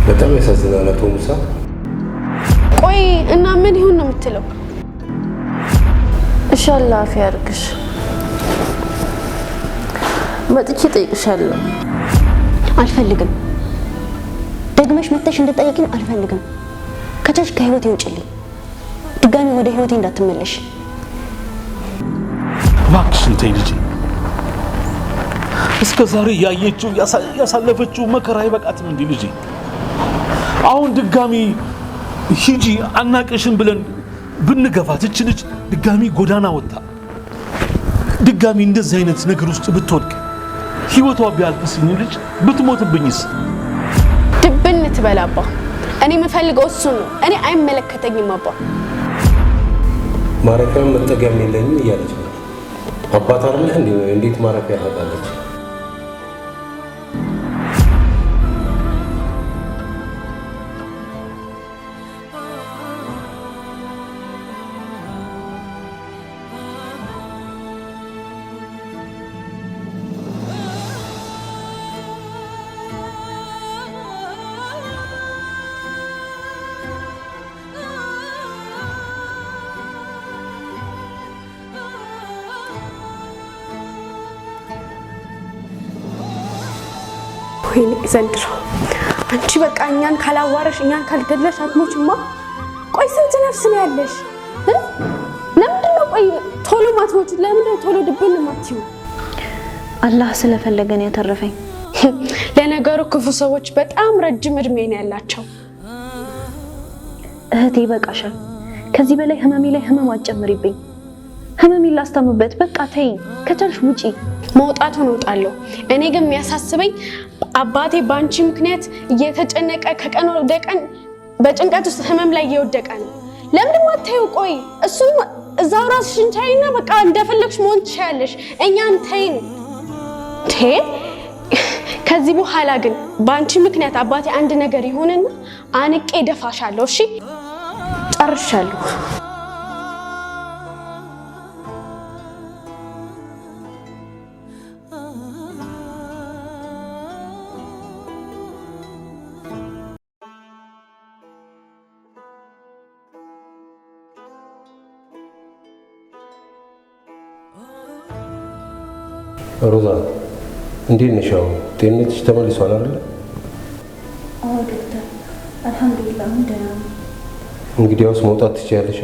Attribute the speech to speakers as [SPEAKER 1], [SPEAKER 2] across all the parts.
[SPEAKER 1] በጣም ያሳዝናል አቶ ሙሳ።
[SPEAKER 2] ቆይ እና ምን ይሁን ነው የምትለው?
[SPEAKER 3] ኢንሻአላህ አፍ ያርግሽ። መጥቼ ጠይቅሻለሁ።
[SPEAKER 4] አልፈልግም። ደግመሽ መተሽ እንድጠይቂኝ አልፈልግም። ከቻልሽ ከህይወቴ ውጪልኝ። ድጋሚ ወደ ህይወቴ እንዳትመለሽ።
[SPEAKER 5] እባክሽን ተይ ልጄ። እስከ ዛሬ ያየችው ያሳለፈችው መከራ አይበቃትም እንዴ ልጄ? አሁን ድጋሚ ሂጂ አናቀሽን ብለን ብንገፋት እች ልጅ ድጋሚ ጎዳና ወጣ ድጋሚ እንደዚህ አይነት ነገር ውስጥ ብትወድቅ ህይወቷ ቢያልቅስኝ ልጅ ብትሞትብኝስ?
[SPEAKER 2] ድብን ትበላባ። እኔ የምፈልገው እሱ ነው። እኔ አይመለከተኝም አባ።
[SPEAKER 1] ማረፊያም መጠጊያም የለኝም እያለች ነው። አባት አይደለህ እንዴ? እንዴት ማረፊያ ታጣለች?
[SPEAKER 2] ወይኔ ዘንድሮ አንቺ በቃ እኛን ካላዋረሽ እኛን ካልገድለሽ አትሞችማ። ቆይ ስንት ነፍስ ነው ያለሽ? ለምንድን ነው ቆይ ቶሎ ማትሞች? ለምንድን ነው ቶሎ ድብን ማትዩ?
[SPEAKER 4] አላህ ስለፈለገን ያተረፈኝ።
[SPEAKER 2] ለነገሩ ክፉ ሰዎች በጣም ረጅም እድሜ ነው ያላቸው።
[SPEAKER 4] እህቴ ይበቃሻል። ከዚህ በላይ ህመሜ ላይ ህመም አትጨምሪብኝ። ህመሜን ላስታምበት። በቃ ተይ። ከቻልሽ ውጪ።
[SPEAKER 2] መውጣቱን እወጣለሁ። እኔ ግን የሚያሳስበኝ አባቴ ባንቺ ምክንያት እየተጨነቀ ከቀን ወደ ቀን በጭንቀት ውስጥ ህመም ላይ እየወደቀ ነው። ለምን ማታዩ? ቆይ እሱ እዛው ራስሽን ቻይና በቃ እንደፈለግሽ መሆን ትችያለሽ። እኛን ተይን። ከዚህ በኋላ ግን ባንቺ ምክንያት አባቴ አንድ ነገር ይሆንና አንቄ ደፋሻለሁ። እሺ ጨርሻለሁ።
[SPEAKER 1] ሮዛ እንዴት ነሽ? ጤንነትሽ ተመልሷል አይደል?
[SPEAKER 4] አዎ ዶክተር፣ አልሐምዱሊላህ ደህና ነኝ።
[SPEAKER 1] እንግዲያውስ መውጣት ትችያለሽ።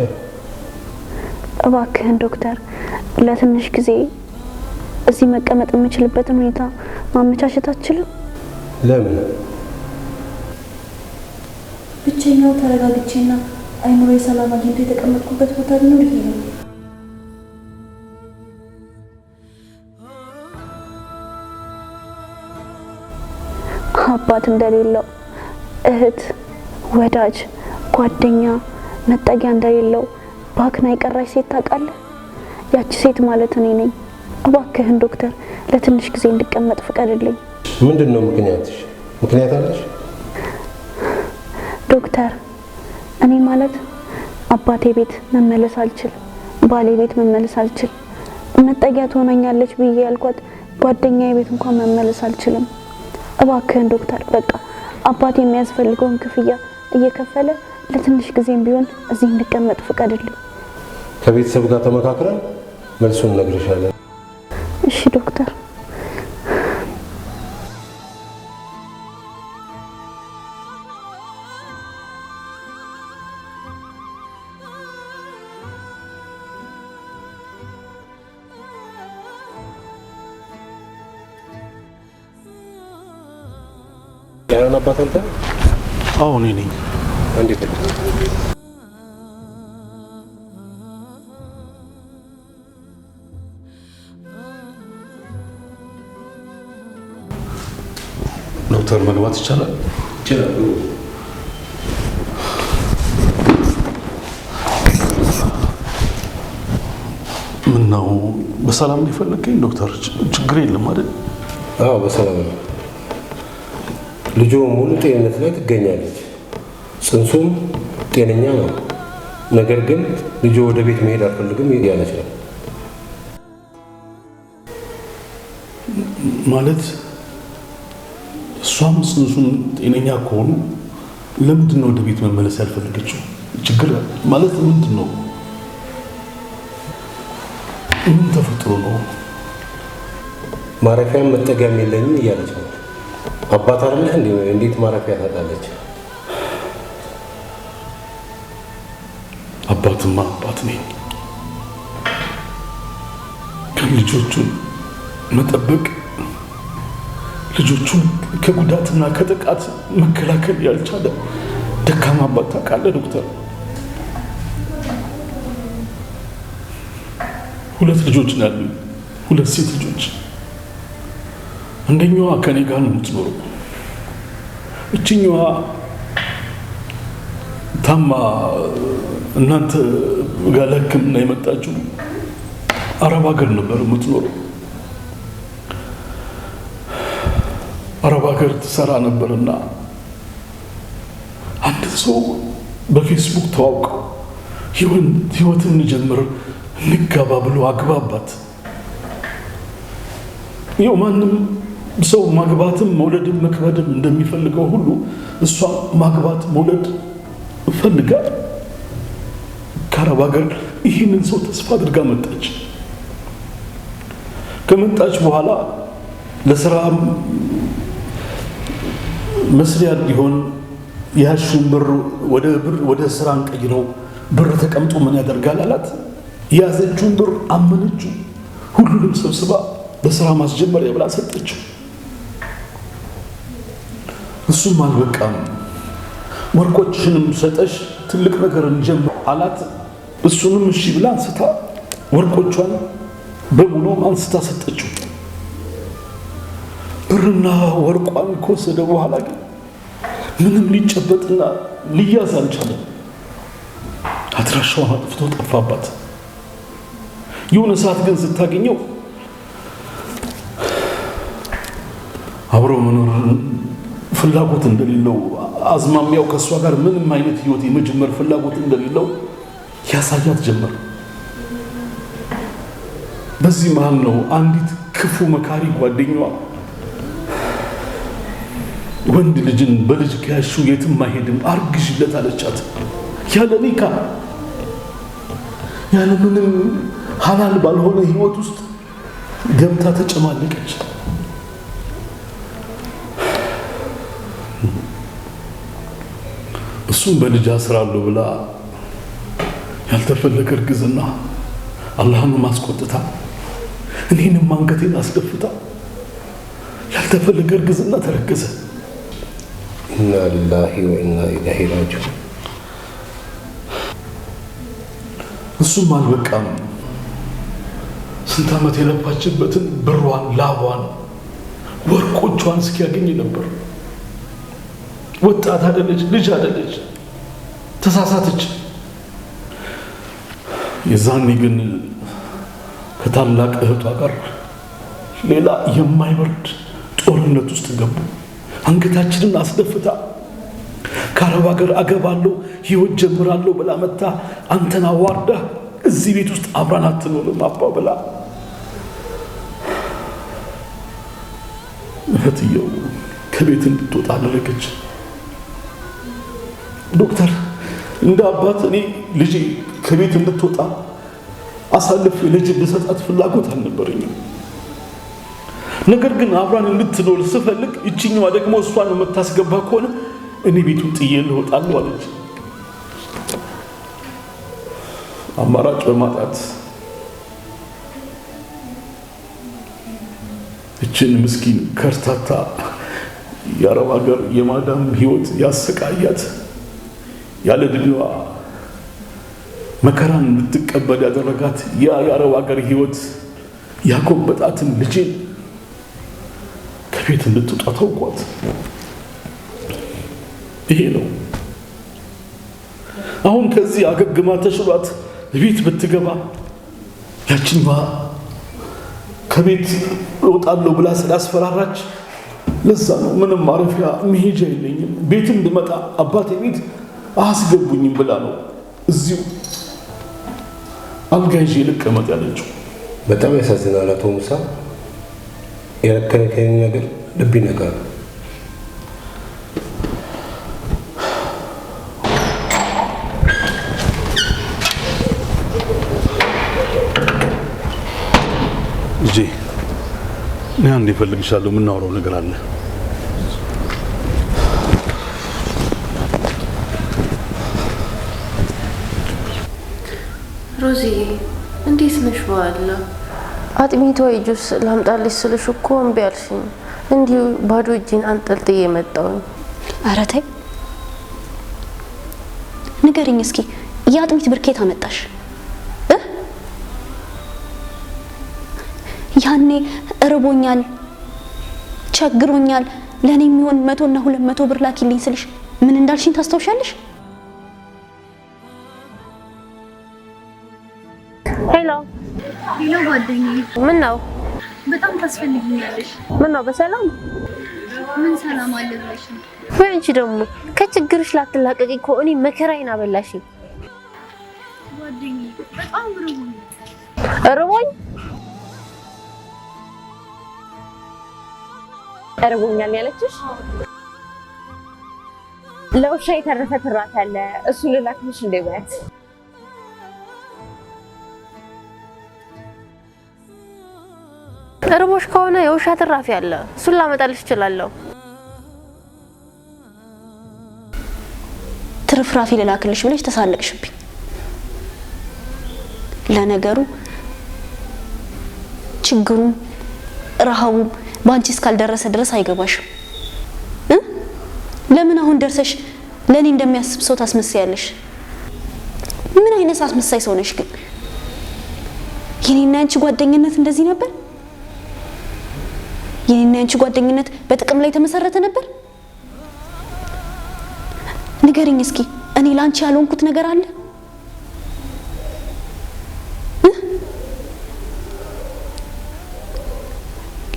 [SPEAKER 4] እባክህን ዶክተር፣ ለትንሽ ጊዜ እዚህ መቀመጥ የምችልበትን ሁኔታ ማመቻቸት አትችልም?
[SPEAKER 1] ለምን?
[SPEAKER 4] ብቸኛው ተረጋግቼና አይምሮዬ ሰላም አግኝቶ የተቀመጥኩበት ቦታ ቢኖር ይሄ ነው። አባት እንደሌለው፣ እህት፣ ወዳጅ፣ ጓደኛ፣ መጠጊያ እንደሌለው ባክና የቀራሽ ሴት ታውቃለህ? ያቺ ሴት ማለት እኔ ነኝ። እባክህን ዶክተር ለትንሽ ጊዜ እንድቀመጥ ፍቀድልኝ።
[SPEAKER 1] ምንድነው ምክንያትሽ? ምክንያት አለሽ?
[SPEAKER 4] ዶክተር እኔ ማለት አባቴ ቤት መመለስ አልችል፣ ባሌ ቤት መመለስ አልችል፣ መጠጊያ ትሆነኛለች ብዬ ያልኳት ጓደኛዬ ቤት እንኳን መመለስ አልችልም። እባክህን ዶክተር በቃ አባቴ የሚያስፈልገውን ክፍያ እየከፈለ ለትንሽ ጊዜም ቢሆን እዚህ እንድቀመጥ ፍቀድልኝ።
[SPEAKER 1] ከቤተሰብ ጋር ተመካክረን መልሱን እነግርሻለሁ።
[SPEAKER 4] እሺ ዶክተር።
[SPEAKER 1] ያንን አባት አንተ?
[SPEAKER 5] አዎ እኔ ነኝ።
[SPEAKER 1] እንዴት ነው?
[SPEAKER 5] ዶክተር መግባት ይቻላል?
[SPEAKER 1] ይችላል።
[SPEAKER 5] ምን ነው በሰላም ሊፈልገኝ ዶክተር? ችግር የለም አይደል?
[SPEAKER 1] አዎ በሰላም ነው። ልጁ ሙሉ ጤንነት ላይ ትገኛለች። ጽንሱም ጤነኛ ነው። ነገር ግን ልጁ ወደ ቤት መሄድ አልፈልግም እያለች ነው።
[SPEAKER 5] ማለት እሷም ጽንሱን ጤነኛ ከሆኑ ለምንድን ነው ወደ ቤት መመለስ ያልፈለገችው? ችግር ማለት ምንድን ነው? ምን ተፈጥሮ ነው?
[SPEAKER 1] ማረፊያም መጠጊያም የለኝም እያለች ነው። አባት አይደለህ እንዴ? እንዴት ማረፊያ ታጣለች?
[SPEAKER 5] አባትማ አባት ነኝ። ግን ልጆቹን መጠበቅ፣ ልጆቹን ከጉዳትና ከጥቃት መከላከል ያልቻለ ደካማ አባት ታውቃለህ ዶክተር? 2 ልጆች ነው ያሉኝ፣ 2 ሴት ልጆች። አንደኛዋ ከኔ ጋር ነው የምትኖረው። እችኛዋ ታማ እናንተ ጋር ለሕክምና የመጣችው አረብ ሀገር ነበር የምትኖረው። አረብ ሀገር ትሰራ ነበርና አንድ ሰው በፌስቡክ ተዋውቀው ህይወትን እንጀምር እንጋባ ብሎ አግባባት። ይኸው ማንም ሰው ማግባትም መውለድም መክበድም እንደሚፈልገው ሁሉ እሷ ማግባት መውለድ ፈልጋ ከአረብ ሀገር ይህንን ሰው ተስፋ አድርጋ መጣች። ከመጣች በኋላ ለስራ መስሪያ ሊሆን ያሹን ብር ወደ ስራ እንቀይረው፣ ብር ተቀምጦ ምን ያደርጋል አላት። የያዘችውን ብር አመነችው። ሁሉንም ሰብስባ በስራ ማስጀመሪያ ብላ ሰጠችው። እሱም አልበቃም፣ ወርቆችንም ሰጠሽ ትልቅ ነገር እንጀምር አላት። እሱንም እሺ ብላ አንስታ ወርቆቿን በሙሉ አንስታ ሰጠችው። ብርና ወርቋን ከወሰደ በኋላ ግን ምንም ሊጨበጥና ሊያዝ አልቻለም። አድራሻውን አጥፍቶ ጠፋባት። የሆነ ሰዓት ግን ስታገኘው አብሮ መኖርን ፍላጎት እንደሌለው፣ አዝማሚያው ከእሷ ጋር ምንም አይነት ህይወት የመጀመር ፍላጎት እንደሌለው ያሳያት ጀመር። በዚህ መሃል ነው አንዲት ክፉ መካሪ ጓደኛዋ ወንድ ልጅን በልጅ ከያሹ የትም አይሄድም አርግዥለት አለቻት። ያለ ኒካ ያለ ምንም ሐላል ባልሆነ ህይወት ውስጥ ገብታ ተጨማለቀች። እሱም በልጅ አስራለሁ ብላ ያልተፈለገ እርግዝና አላህን ማስቆጥታ እኔንም አንገቴን አስደፍታ ያልተፈለገ እርግዝና ተረገዘ።
[SPEAKER 1] ኢና ሊላሂ ወኢና ኢለይሂ ራጂዑን።
[SPEAKER 5] እሱም አልበቃም፣ ስንት ዓመት የለፋችበትን ብሯን፣ ላቧን፣ ወርቆቿን እስኪያገኝ ነበር። ወጣት አይደለች፣ ልጅ አይደለች፣ ተሳሳተች። የዛኔ ግን ከታላቅ እህቷ ጋር ሌላ የማይበርድ ጦርነት ውስጥ ገቡ። አንገታችንን አስደፍታ ከአረብ ሀገር አገባለሁ ህይወት ጀምራለሁ ብላ መታ አንተን አዋርዳ እዚህ ቤት ውስጥ አብራን አትኖርም አባ ብላ እህትየው ከቤት እንድትወጣ አደረገች። ዶክተር እንደ አባት እኔ ልጄ ከቤት እንድትወጣ አሳልፌ ልጅ ልሰጣት ፍላጎት አልነበረኝም። ነገር ግን አብራን እንድትኖር ስፈልግ እቺኛዋ ደግሞ እሷን የምታስገባ ከሆነ እኔ ቤቱን ጥዬ ልወጣለሁ አለች። አማራጭ በማጣት እችን ምስኪን ከርታታ የአረብ ሀገር የማዳም ህይወት ያሰቃያት ያለ ዕድሜዋ መከራን እንድትቀበል ያደረጋት የአረብ ሀገር ህይወት ያጎበጣትን ልጄን ከቤት እንድትወጣ ተውኳት። ይሄ ነው። አሁን ከዚህ አገግማ ተሽሏት ቤት ብትገባ ያቺኛዋ ከቤት እወጣለሁ ብላ ስላስፈራራች ለዛ ነው ምንም ማረፊያ መሄጃ የለኝም ቤትም ብመጣ አባቴ ቤት አስገቡኝም ብላ ነው እዚሁ አልጋ ይዤ ልቀመጥ ያለችው።
[SPEAKER 1] በጣም ያሳዝናል አቶ ሙሳ። የረከረከኝ ነገር ልብ ይነካል።
[SPEAKER 5] ልጄ እኔ አንዴ እፈልግሻለሁ የምናወራው ነገር አለ
[SPEAKER 3] ሮዚ እንዴት ነሽ ዋላ አጥሚት ወይ ጁስ ላምጣልሽ ስልሽ እኮ እምቢ አልሽኝ እንዲሁ ባዶ እጄን አንጠልጥዬ መጣሁ
[SPEAKER 4] ኧረ ተይ ንገሪኝ እስኪ የአጥሚት ብርኬት አመጣሽ ያኔ እርቦኛል ቸግሮኛል ለኔ የሚሆን 100 እና 200 ብር ላኪልኝ ስልሽ ምን እንዳልሽኝ ታስታውሻለሽ
[SPEAKER 3] ሄሎ
[SPEAKER 6] ጓደኛዬ
[SPEAKER 3] ምን ነው
[SPEAKER 6] በጣም ታስፈልጊኛለሽ
[SPEAKER 3] ምን ነው በሰላም
[SPEAKER 6] ምን ሰላም አለ ብለሽ ነው
[SPEAKER 3] ወይ አንቺ ደግሞ ከችግርሽ ላትላቀቂ እኮ እኔ መከራዬን አበላሽኝ
[SPEAKER 6] ጓደኛዬ በጣም
[SPEAKER 3] እርቦኝ እርቦኛል ያለችሽ ለውሻ የተረፈ ትራት አለ እሱ ልላክልሽ እንደበት እርቦሽ ከሆነ የውሻ ትራፊ አለ እሱን ላመጣልሽ እችላለሁ
[SPEAKER 4] ትርፍራፊ ልላክልሽ ብለሽ ተሳለቅሽብኝ ለነገሩ ችግሩም ረሃቡም ባንቺ እስካልደረሰ ድረስ አይገባሽም ለምን አሁን ደርሰሽ ለኔ እንደሚያስብ ሰው ታስመስያለሽ ምን አይነት አስመሳይ ሰው ነሽ ግን የኔና አንቺ ጓደኝነት እንደዚህ ነበር የኔና አንቺ ጓደኝነት በጥቅም ላይ ተመሰረተ ነበር ንገሪኝ እስኪ እኔ ላንቺ ያልሆንኩት ነገር አለ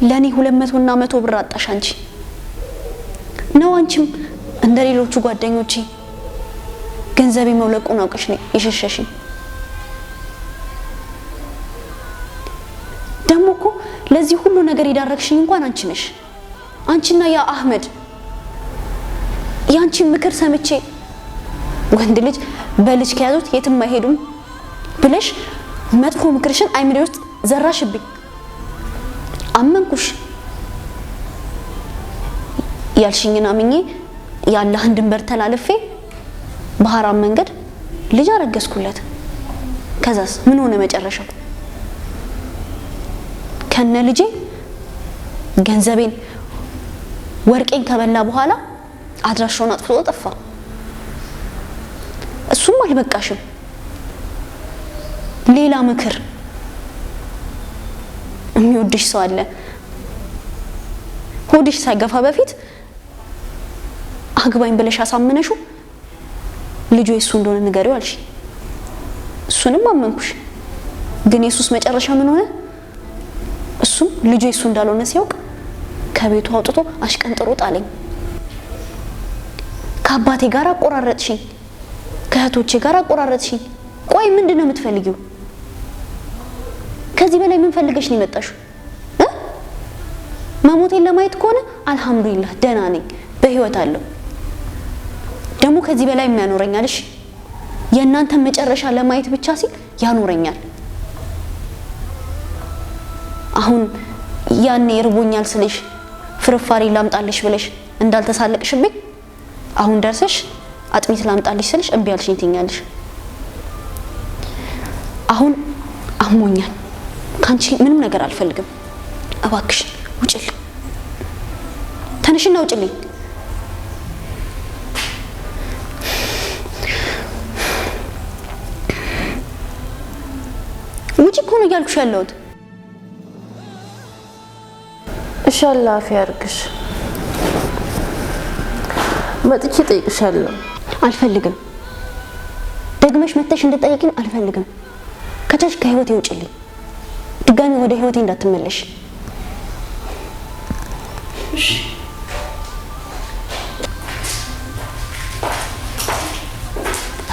[SPEAKER 4] ለኔ 200 እና 100 ብር አጣሽ አንቺ ነው አንቺም እንደሌሎቹ ጓደኞቼ ገንዘቤ መውለቁን አውቀሽ ነው የሸሸሽኝ ደሞ እኮ ለዚህ ሁሉ ነገር ይዳረክሽኝ እንኳን አንቺ ነሽ አንቺና ያ አህመድ ያንቺ ምክር ሰምቼ ወንድ ልጅ በልጅ ከያዙት የትም አይሄዱም ብለሽ መጥፎ ምክርሽን አይምሬ ውስጥ ዘራሽብኝ አመንኩሽ ያልሽኝና አምኜ ያላህን ድንበር ተላልፌ በሐራም መንገድ ልጅ አረገዝኩለት ከዛስ ምን ሆነ መጨረሻው ከነ ልጄ ገንዘቤን ወርቄን ከበላ በኋላ አድራሻውን አጥፍቶ ጠፋ እሱም አልበቃሽም ሌላ ምክር የሚወድሽ ሰው አለ ሆድሽ ሳይገፋ በፊት አግባኝ ብለሽ አሳመነሹ ልጁ የሱ እንደሆነ ንገሪው አልሽ እሱንም አመንኩሽ ግን ኢየሱስ መጨረሻ ምን ሆነ እሱም ልጁ የሱ እንዳልሆነ ሲያውቅ ከቤቱ አውጥቶ አሽቀንጥሮ ጣለኝ ከአባቴ ጋር አቆራረጥሽኝ ከእህቶቼ ጋር አቆራረጥሽኝ ቆይ ምንድነው የምትፈልጊው ከዚህ በላይ ምን ፈልገሽ ነው የመጣሽው መሞቴን ለማየት ከሆነ አልহামዱሊላህ ደህና ነኝ በህይወት አለው ደሞ ከዚህ በላይ የሚያኖረኛል እሺ የእናንተ መጨረሻ ለማየት ብቻ ሲል ያኖረኛል አሁን ያኔ እርቦኛል ስለሽ ፍርፋሪ ላምጣልሽ ብለሽ እንዳልተሳለቅሽብኝ አሁን ደርሰሽ አጥሚት ላምጣልሽ ስለሽ እምቢ አልሽኝ ትኛለሽ አሁን አሞኛል ካንቺ ምንም ነገር አልፈልግም እባክሽ ውጭልኝ ተነሽና ውጭልኝ ውጭ እኮ ነው እያልኩሽ ያለሁት
[SPEAKER 3] ኢንሻአላህ አፍ ያርግሽ መጥቼ ጠይቅሻለሁ
[SPEAKER 4] አልፈልግም ደግመሽ መተሽ እንድጠይቂኝ አልፈልግም ከቻሽ ከህይወቴ ውጭልኝ ድጋሚ ወደ ህይወቴ እንዳትመለሽ እሺ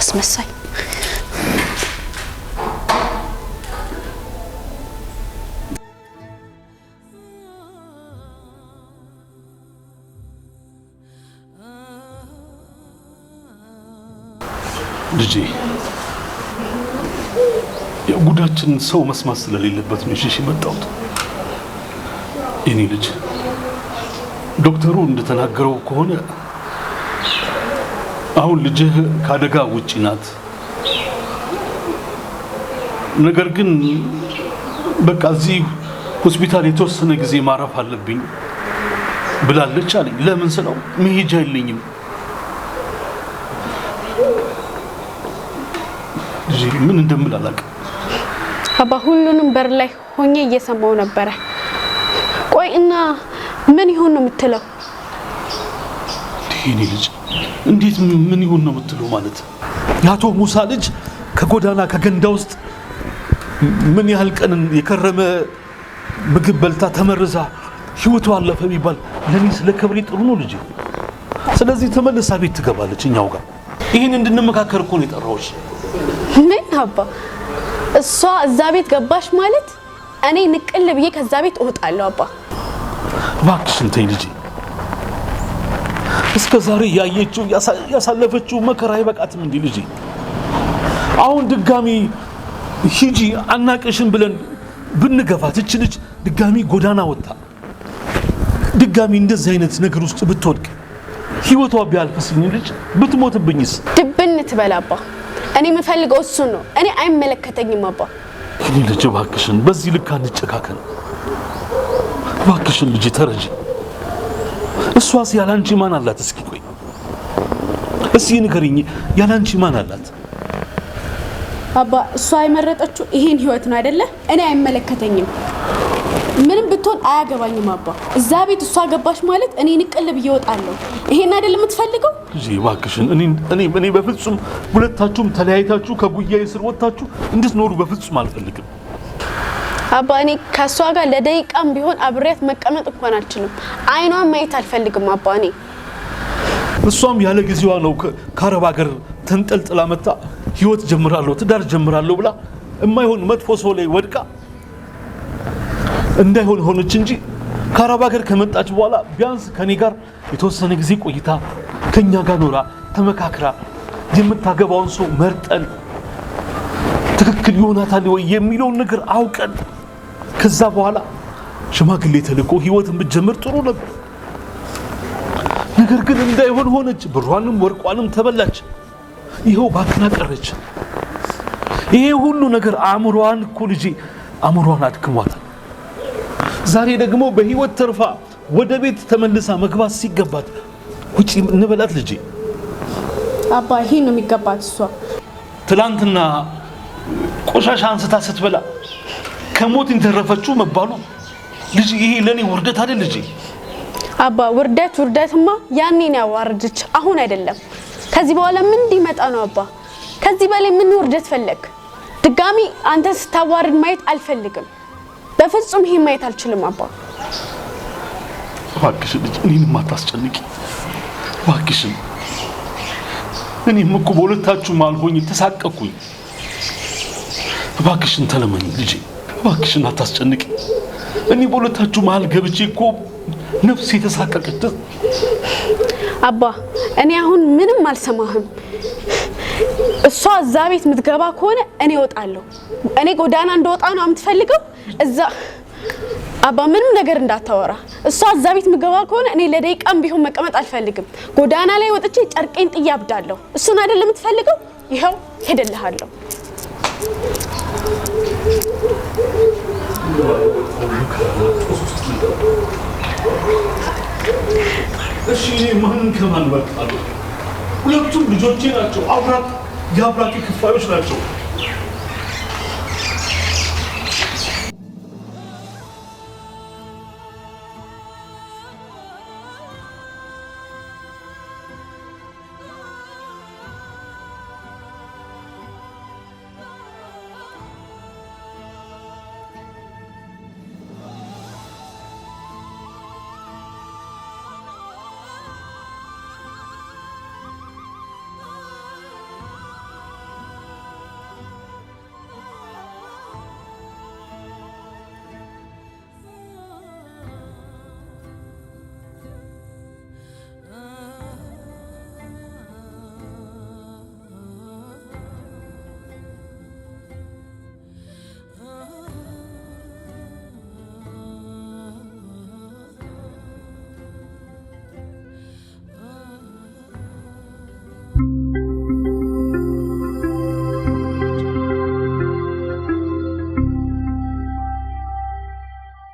[SPEAKER 4] አስመሳይ
[SPEAKER 5] ልጄ የጉዳችን ሰው መስማት ስለሌለበት ነው እሺ መጣሁት የኔ ልጅ ዶክተሩ እንደተናገረው ከሆነ አሁን ልጅህ ካደጋ ውጪ ናት። ነገር ግን በቃ እዚህ ሆስፒታል የተወሰነ ጊዜ ማረፍ አለብኝ ብላለች አለኝ። ለምን ስለው መሄጃ የለኝም። ምን እንደምል አላውቅም።
[SPEAKER 2] አባ ሁሉንም በር ላይ ሆኜ እየሰማው ነበረ። ቆይ እና ምን ይሆን ነው የምትለው?
[SPEAKER 5] የኔ ልጅ እንዴት ምን ይሆን ነው የምትለው? ማለት የአቶ ሙሳ ልጅ ከጎዳና ከገንዳ ውስጥ ምን ያህል ቀን የከረመ ምግብ በልታ ተመርዛ ህይወቷ አለፈ ቢባል ለኔ ስለ ክብሬ ጥሩ ነው ልጅ። ስለዚህ ተመልሳ ቤት ትገባለች እኛው ጋር። ይሄን እንድንመካከር እኮ ነው የጠራሁሽ።
[SPEAKER 2] ምን አባ እሷ እዛ ቤት ገባሽ ማለት እኔ ንቅል ብዬ ከዛ ቤት እወጣለሁ። አባ
[SPEAKER 5] እባክሽን ተይ ልጅ። እስከ ዛሬ ያየችው ያሳለፈችው መከራ አይበቃትም እንዴ ልጅ? አሁን ድጋሚ ሂጂ አናቀሽን ብለን ብንገፋት እቺ ልጅ ድጋሚ ጎዳና ወጣ ድጋሚ እንደዚህ አይነት ነገር ውስጥ ብትወድቅ ህይወቷ ቢያልፍስኝ ልጅ ብትሞትብኝስ?
[SPEAKER 2] ድብን ትበላባ። እኔ የምፈልገው እሱ ነው። እኔ አይመለከተኝም አባ።
[SPEAKER 5] እኔ ልጅ እባክሽን በዚህ ልክ አንጨካከን። እባክሽን ልጅ ተረጂ። እሷስ ያላንቺ ማን አላት? እስኪ ቆይ እስኪ ንገሪኝ፣ ያላንቺ ማን አላት?
[SPEAKER 2] አባ እሷ የመረጠችው ይሄን ህይወት ነው አይደለ? እኔ አይመለከተኝም። ምንም ብትሆን አያገባኝም አባ። እዛ ቤት እሷ ገባሽ ማለት እኔ ንቅል ብዬ እወጣለሁ። ይሄን አይደለም የምትፈልገው?
[SPEAKER 5] ልጅ እባክሽን እኔ በፍጹም ሁለታችሁም ተለያይታችሁ ከጉያዬ ስር ወጣችሁ እንድትኖሩ በፍጹም አልፈልግም
[SPEAKER 2] አባ። እኔ ከሷ ጋር ለደቂቃም ቢሆን አብሬያት መቀመጥ እንኳን አልችልም። አይኗን ማየት አልፈልግም አባ። እኔ
[SPEAKER 5] እሷም ያለ ጊዜዋ ነው ከአረብ ሀገር ተንጠልጥላ መጣ ህይወት ጀምራለሁ ትዳር ጀምራለሁ ብላ የማይሆን መጥፎ ሰው ላይ ወድቃ እንዳይሆን ሆነች እንጂ ከአረብ ሀገር ከመጣች በኋላ ቢያንስ ከኔ ጋር የተወሰነ ጊዜ ቆይታ ከኛ ጋር ኖራ ተመካክራ የምታገባውን ሰው መርጠን ትክክል ይሆናታል ወይ የሚለውን ነገር አውቀን ከዛ በኋላ ሽማግሌ ተልኮ ህይወትን ብትጀምር ጥሩ ነበር። ነገር ግን እንዳይሆን ሆነች። ብሯንም ወርቋንም ተበላች። ይሄው ባክና ቀረች። ይሄ ሁሉ ነገር አእምሮዋን እኮ ልጄ አእምሮዋን አድክሟታል። ዛሬ ደግሞ በህይወት ተርፋ ወደ ቤት ተመልሳ መግባት ሲገባት ውጪ እንበላት ልጄ።
[SPEAKER 2] አባ ይሄ ነው የሚገባት። እሷ
[SPEAKER 5] ትላንትና ቆሻሻ አንስታ ስትበላ ከሞት እንተረፈችው መባሉ ልጅ ይሄ ለኔ ውርደት አይደል ልጄ?
[SPEAKER 2] አባ ውርደትማ ያኔ ነው ያዋረደች፣ አሁን አይደለም። ከዚህ በኋላ ምን እንዲመጣ ነው አባ? ከዚህ በላይ ምን ውርደት ፈለግ? ድጋሚ አንተ ስታዋርድ ማየት አልፈልግም። በፍጹም ይሄ ማየት አልችልም አባ።
[SPEAKER 5] እባክሽን ልጅ እኔንም አታስጨንቂ እባክሽን። እኔም እኮ በሁለታችሁ መሃል ሆኜ ተሳቀቅኩኝ። እባክሽን ተለመኝ ልጄ፣ እባክሽን አታስጨንቂ። እኔ በሁለታችሁ መሃል ገብቼ እኮ ነፍሴ ተሳቀቀች
[SPEAKER 2] አባ። እኔ አሁን ምንም አልሰማህም። እሷ እዛ ቤት የምትገባ ከሆነ እኔ እወጣለሁ። እኔ ጎዳና እንደወጣ ነው የምትፈልገው? እዛ አባ ምንም ነገር እንዳታወራ። እሷ እዛ ቤት የምትገባ ከሆነ እኔ ለደቂቃም ቢሆን መቀመጥ አልፈልግም። ጎዳና ላይ ወጥቼ ጨርቄን ጥዬ አብዳለሁ። እሱን አይደለም የምትፈልገው? ይኸው ሄደልሃለሁ።
[SPEAKER 5] እሺ እኔ ማንን ከማን በልጣለሁ? ሁለቱም ልጆቼ ናቸው። የአብራኬ ክፋዮች ናቸው።